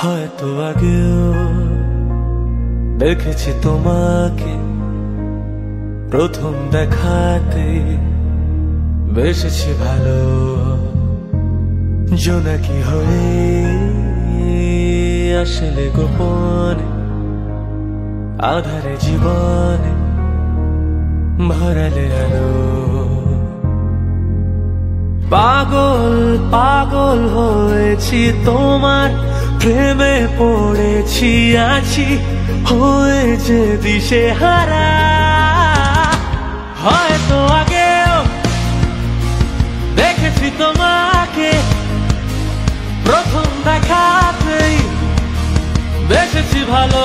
হয়তো আগেও দেখেছি তোমাকে, প্রথম দেখাতে বেসেছি ভালো। জোনাকি হয়ে আসলে গোপনে আধারে জীবনে ভরালে আলো। পাগল পাগল হয়েছি তোমার প্রেমে পড়েছি, আছি হয়ে যে দিশে হারা। হয়তো আগেও দেখেছি তোমাকে, প্রথম দেখাতেই বেসেছি ভালো।